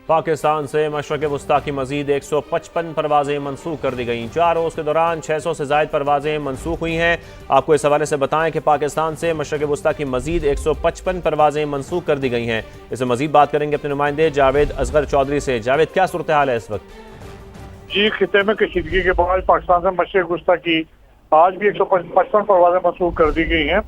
پاکستان سے مشرق وسطیٰ کی مزید 155 پروازیں منسوخ کر دی گئیں۔ 4 روز کے دوران 600 سے زائد پروازیں منسوخ ہوئی ہیں۔ آپ کو اس حوالے سے بتائیں کہ پاکستان سے مشرق وسطیٰ کی مزید 155 پروازیں منسوخ کر دی گئی ہیں۔ اس سے مزید بات کریں گے اپنے نمائندے جاوید اصغر چودھری سے۔ جاوید، کیا صورتحال ہے اس وقت؟ جی، خطے میں کشیدگی کے باعث پاکستان سے مشرق وسطیٰ کی آج بھی 155 پروازیں منسوخ کر دی گئی ہیں،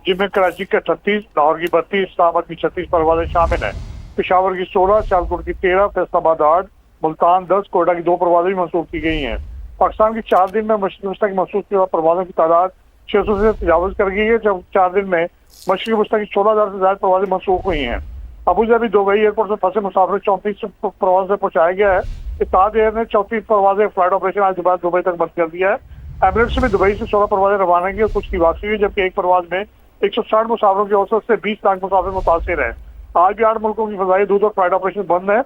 جن میں کراچی کے 38، لاہور کی 32، اسلام آباد کی 36 پروازیں شامل ہیں۔ پشاور کی 16، سیالکوٹ کی 13، فیصل آباد 8، ملتان 10، کوئٹہ کی 2 پروازیں بھی منسوخ کی گئی ہیں۔ پاکستان کی 4 دن میں مشرق وسطیٰ کی منسوخ شدہ پروازوں کی تعداد 600 سے تجاوز کر گئی ہے، جب 4 دن میں مشرق وسطیٰ کی 16,000 سے زائد پروازیں منسوخ ہوئی ہیں۔ ابوظہبی دبئی ایئرپورٹ سے پھنسے مسافر 34 پرواز سے پہنچایا گیا ہے۔ اتحاد ایئر نے 34 پروازیں فلائٹ آپریشن آج دوبارہ دبئی تک بند کر دیا ہے۔ ایمریٹس میں دبئی سے 16 پروازیں روانہ کی اور کچھ کی واپسی ہوئی، جبکہ ایک پرواز میں 160 مسافروں کی اوسط سے 20 لاکھ مسافر متاثر ہیں۔ آج بھی 8 ملکوں کی فضائی حدود اور فلائٹ آپریشن بند ہے۔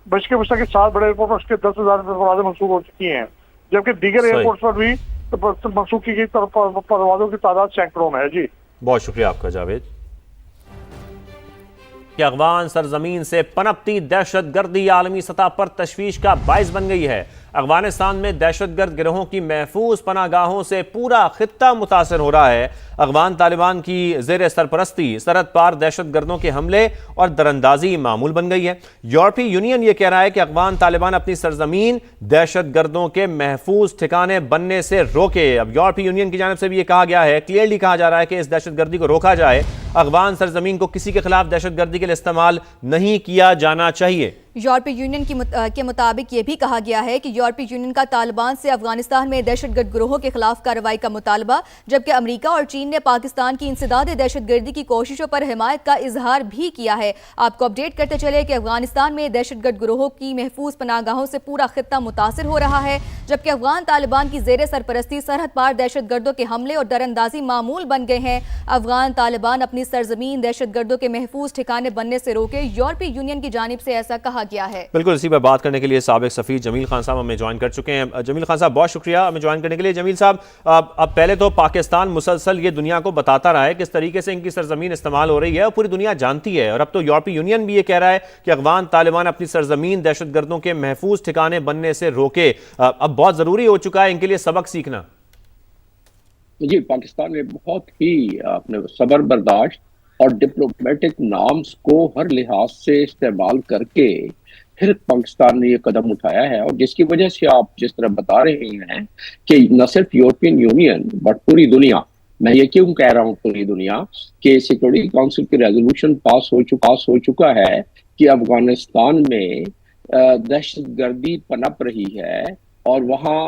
مشرق وسطیٰ کے 7 بڑے ایئرپورٹ پر اس کے 10,000 پروازیں منسوخ ہو چکی ہیں، جبکہ دیگر ایئرپورٹس پر بھی منسوخ کی گئی پروازوں کی تعداد سینکڑوں میں ہے۔ جی بہت شکریہ آپ کا جاوید۔ کہ افغان سرزمین سے پنپتی دہشت گردی عالمی سطح پر تشویش کا باعث بن گئی ہے۔ افغانستان میں دہشت گرد گروہوں کی محفوظ پناہ گاہوں سے پورا خطہ متاثر ہو رہا ہے۔ افغان طالبان کی زیر سرپرستی سرحد پار دہشت گردوں کے حملے اور دراندازی معمول بن گئی ہے۔ یورپی یونین یہ کہہ رہا ہے کہ افغان طالبان اپنی سرزمین دہشت گردوں کے محفوظ ٹھکانے بننے سے روکے۔ اب یورپی یونین کی جانب سے بھی یہ کہا گیا ہے، کلیئرلی کہا جا رہا ہے کہ اس دہشت گردی کو روکا جائے۔ افغان سرزمین کو کسی کے خلاف دہشت گردی کے لیے استعمال نہیں کیا جانا چاہیے۔ یورپی یونین کے مطابق یہ بھی کہا گیا ہے کہ یورپی یونین کا طالبان سے افغانستان میں دہشت گرد گروہوں کے خلاف کارروائی کا مطالبہ، جبکہ امریکہ اور چین نے پاکستان کی انسداد دہشت گردی کی کوششوں پر حمایت کا اظہار بھی کیا ہے۔ آپ کو اپڈیٹ کرتے چلے کہ افغانستان میں دہشت گرد گروہوں کی محفوظ پناہ گاہوں سے پورا خطہ متاثر ہو رہا ہے، جبکہ افغان طالبان کی زیر سرپرستی سرحد پار دہشت گردوں کے حملے اور دراندازی معمول بن گئے ہیں۔ افغان طالبان اپنی سرزمین دہشت گردوں کے محفوظ ٹھکانے بننے سے روکے، یورپی یونین کی جانب سے ایسا کہا گیا ہے۔ بالکل، اسی پر بات کرنے کے لیے سابق سفیر جمیل خان صاحب ہمیں جوائن کر چکے ہیں۔ جمیل خان صاحب، بہت شکریہ ہمیں جوائن کرنے کے لیے۔ جمیل صاحب، اب پہلے تو پاکستان مسلسل یہ دنیا کو بتاتا رہا ہے کس طریقے سے ان کی سرزمین استعمال ہو رہی ہے اور پوری دنیا جانتی ہے، اور اب تو یورپی یونین بھی یہ کہہ رہا ہے کہ افغان طالبان اپنی سرزمین دہشت گردوں کے محفوظ ٹھکانے بننے سے روکے۔ اب بہت ضروری ہو چکا ہے ان کے لیے سبق سیکھنا۔ جی، پاکستان نے بہت ہی اپنے صبر برداشت اور ڈپلومیٹک نامز کو ہر لحاظ سے استعمال کر کے پھر پاکستان نے یہ قدم اٹھایا ہے، اور جس کی وجہ سے آپ جس طرح بتا رہے ہیں کہ نہ صرف یورپین یونین بٹ پوری دنیا، میں یہ کیوں کہہ رہا ہوں پوری دنیا، کہ سیکورٹی کونسل کی ریزولوشن پاس ہو چکا ہے کہ افغانستان میں دہشت گردی پنپ رہی ہے اور وہاں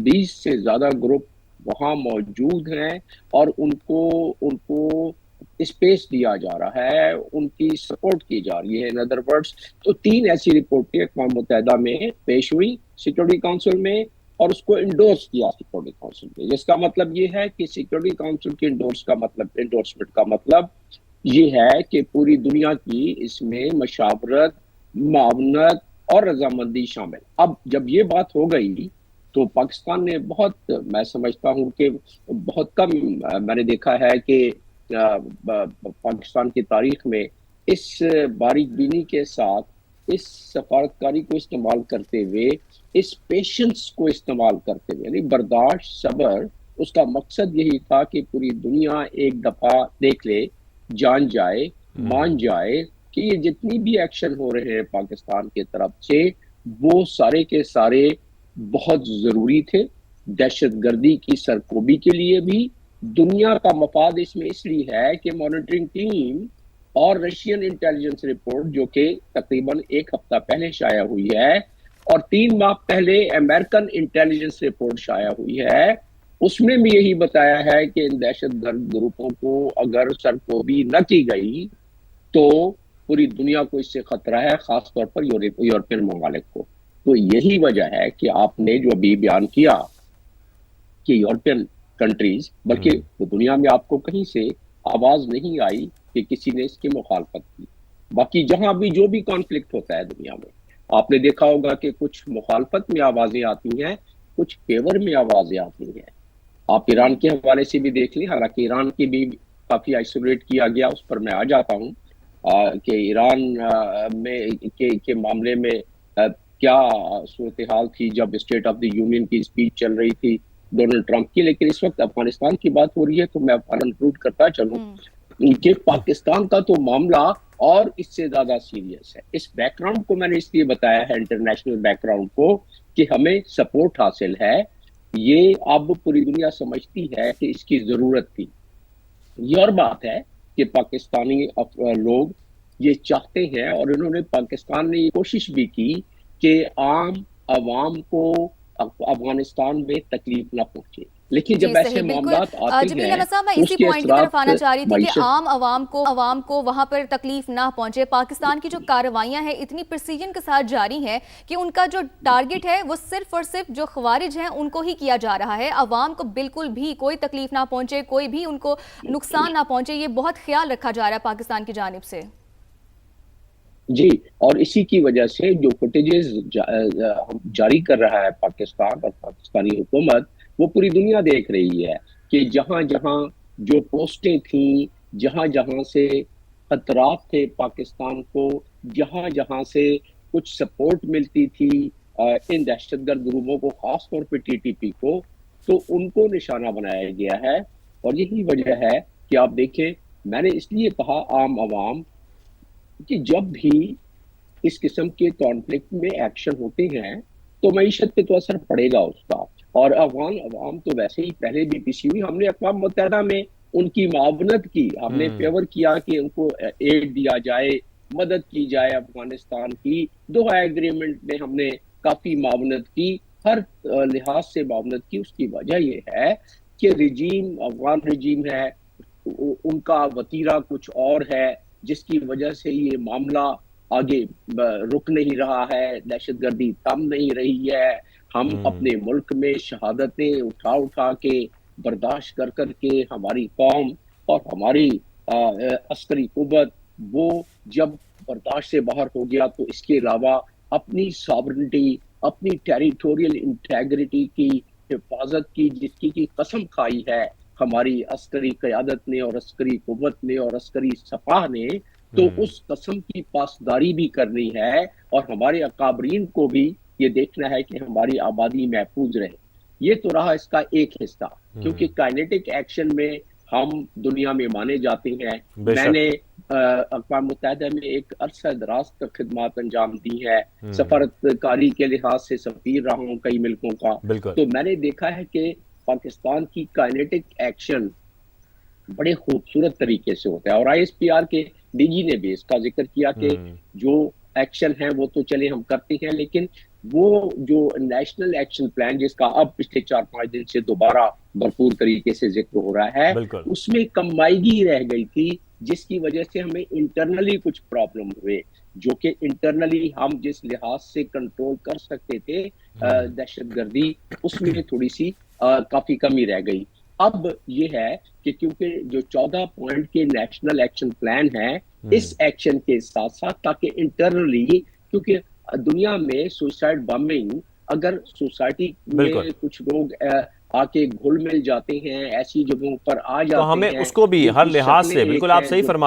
20 سے زیادہ گروپ وہاں موجود ہیں اور ان کو اسپیس دیا جا رہا ہے، ان کی سپورٹ کی جا رہی ہے۔ ان ادر ورڈز تو 3 ایسی رپورٹیں اقوام متحدہ میں پیش ہوئی سیکورٹی کونسل میں، اور اس کو انڈورس کیا سیکورٹی کونسل میں، جس کا مطلب یہ ہے کہ سیکورٹی کونسل کے انڈورسمنٹ کا مطلب یہ ہے کہ پوری دنیا کی اس میں مشاورت، معاونت اور رضامندی شامل۔ اب جب یہ بات ہو گئی تو پاکستان نے میں سمجھتا ہوں کہ بہت کم میں نے دیکھا ہے کہ پاکستان کی تاریخ میں اس باریک بینی کے ساتھ، اس سفارتکاری کو استعمال کرتے ہوئے، اس پیشنس کو استعمال کرتے ہوئے، یعنی برداشت، صبر، اس کا مقصد یہی تھا کہ پوری دنیا ایک دفعہ دیکھ لے، جان جائے، مان جائے کہ یہ جتنی بھی ایکشن ہو رہے ہیں پاکستان کی طرف سے، وہ سارے کے سارے بہت ضروری تھے، دہشت گردی کی سرکوبی کے لیے بھی۔ دنیا کا مفاد اس میں اس لیے ہے کہ مانیٹرنگ ٹیم اور رشین انٹیلیجنس رپورٹ جو کہ تقریباً 1 ہفتہ پہلے شائع ہوئی ہے، اور 3 ماہ پہلے امریکن انٹیلیجنس رپورٹ شائع ہوئی ہے، اس میں بھی یہی بتایا ہے کہ ان دہشت گرد گروپوں کو اگر سرکوبی نہ کی گئی تو پوری دنیا کو اس سے خطرہ ہے، خاص طور پر یورپین ممالک کو۔ تو یہی وجہ ہے کہ آپ نے جو ابھی بیان کیا کہ یورپین کنٹریز، بلکہ دنیا میں آپ کو کہیں سے آواز نہیں آئی کہ کسی نے اس کی مخالفت کی۔ باقی جہاں بھی جو بھی کانفلکٹ ہوتا ہے دنیا میں، آپ نے دیکھا ہوگا کہ کچھ مخالفت میں آوازیں آتی ہیں، کچھ فیور میں آوازیں آتی ہیں۔ آپ ایران کے حوالے سے بھی دیکھ لیں، حالانکہ ایران کی بھی کافی آئسولیٹ کیا گیا، اس پر میں آ جاتا ہوں، کہ ایران کے معاملے میں کیا صورتحال تھی جب اسٹیٹ آف دی یونین کی اسپیچ چل رہی تھی ڈونلڈ ٹرمپ کی، لیکن اس وقت افغانستان کی بات ہو رہی ہے تو میں انکلوڈ کرتا چلوں کہ پاکستان کا تو معاملہ اور اس سے زیادہ سیریس ہے. اس بیک گراؤنڈ کو میں نے اس لیے بتایا ہے، انٹرنیشنل بیک گراؤنڈ کو، کہ ہمیں سپورٹ حاصل ہے. یہ اب پوری دنیا سمجھتی ہے کہ اس کی ضرورت تھی. یہ اور بات ہے کہ پاکستانی لوگ یہ چاہتے ہیں، اور انہوں نے پاکستان نے یہ کوشش بھی کی کہ عام عوام کو افغانستان میں تکلیف نہ پہنچے، لیکن جب ایسے معاملات آتے جمیل ہیں احمد صاحب، میں تو اس اسی کے پوائنٹ کی طرف آنا اثرات چاہ رہی تھی کہ معیشت عام عوام کو وہاں پر تکلیف نہ پہنچے. پاکستان کی جو کارروائیاں ہیں اتنی پرسیجن کے ساتھ جاری ہیں کہ ان کا جو ٹارگٹ ہے وہ صرف اور صرف جو خوارج ہیں ان کو ہی کیا جا رہا ہے. عوام کو بالکل بھی کوئی تکلیف نہ پہنچے، کوئی بھی ان کو نقصان نہ پہنچے، یہ بہت خیال رکھا جا رہا ہے پاکستان کی جانب سے. جی، اور اسی کی وجہ سے جو فوٹیجز جاری کر رہا ہے پاکستان اور پاکستانی حکومت، وہ پوری دنیا دیکھ رہی ہے کہ جہاں جہاں جو پوسٹیں تھیں، جہاں جہاں سے خطرات تھے پاکستان کو، جہاں جہاں سے کچھ سپورٹ ملتی تھی ان دہشت گرد گروہوں کو، خاص طور پہ ٹی ٹی پی کو، تو ان کو نشانہ بنایا گیا ہے. اور یہی وجہ ہے کہ آپ دیکھیں، میں نے اس لیے کہا عام عوام، کہ جب بھی اس قسم کے کانفلکٹ میں ایکشن ہوتے ہیں تو معیشت پہ تو اثر پڑے گا اس کا. اور افغان عوام تو ویسے ہی پہلے بھی پیچھے ہوئی. ہم نے اقوام متحدہ میں ان کی معاونت کی، ہم نے فیور کیا کہ ان کو ایڈ دیا جائے، مدد کی جائے افغانستان کی. دوحہ ایگریمنٹ میں ہم نے کافی معاونت کی، ہر لحاظ سے معاونت کی. اس کی وجہ یہ ہے کہ افغان رجیم ہے، ان کا وتیرہ کچھ اور ہے، جس کی وجہ سے یہ معاملہ آگے رک نہیں رہا ہے، دہشت گردی تھم نہیں رہی ہے. ہم اپنے ملک میں شہادتیں اٹھا کے برداشت کر کے ہماری قوم اور ہماری عسکری قوت وہ جب برداشت سے باہر ہو گیا، تو اس کے علاوہ اپنی ساورنٹی، اپنی ٹیریٹوریل انٹیگریٹی کی حفاظت کی جس کی قسم کھائی ہے ہماری عسکری قیادت نے اور عسکری قوت نے اور عسکری سپاہ نے، تو اس قسم کی پاسداری بھی کرنی ہے. اور ہمارے اکابرین کو بھی یہ دیکھنا ہے کہ ہماری آبادی محفوظ رہے. یہ تو رہا اس کا ایک حصہ، کیونکہ کائنیٹک ایکشن میں ہم دنیا میں مانے جاتے ہیں. میں نے اقوام متحدہ میں ایک عرصہ دراز تک خدمات انجام دی ہے، سفارت کاری کے لحاظ سے سفیر رہا ہوں کئی ملکوں کا. تو میں نے دیکھا ہے کہ پاکستان کی کائنیٹک ایکشن بڑے خوبصورت طریقے سے ہوتا ہے. اور آئی ایس پی آر کے ڈی جی نے بھی اس کا ذکر کیا کہ جو ایکشن ہے وہ تو چلے ہم کرتے ہیں، لیکن وہ جو نیشنل ایکشن پلان جس کا اب پچھلے 4-5 دن سے دوبارہ بھرپور طریقے سے ذکر ہو رہا ہے، اس میں کمائیگی رہ گئی تھی، جس کی وجہ سے ہمیں انٹرنلی کچھ پرابلم ہوئے، جو کہ انٹرنلی ہم جس لحاظ سے کنٹرول کر سکتے تھے دہشت گردی، اس میں تھوڑی سی کافی کمی رہ گئی. اب یہ ہے کہ کیونکہ جو 14 پوائنٹ کے نیشنل ایکشن پلان ہے، اس ایکشن کے ساتھ ساتھ تاکہ انٹرنلی، کیونکہ دنیا میں سوسائڈ بامبنگ، اگر سوسائٹی میں کچھ لوگ آ کے گھل مل جاتے ہیں، ایسی جگہوں پر آ جاتے ہیں، تو ہمیں اس کو بھی ہر لحاظ سے، بالکل آپ صحیح فرما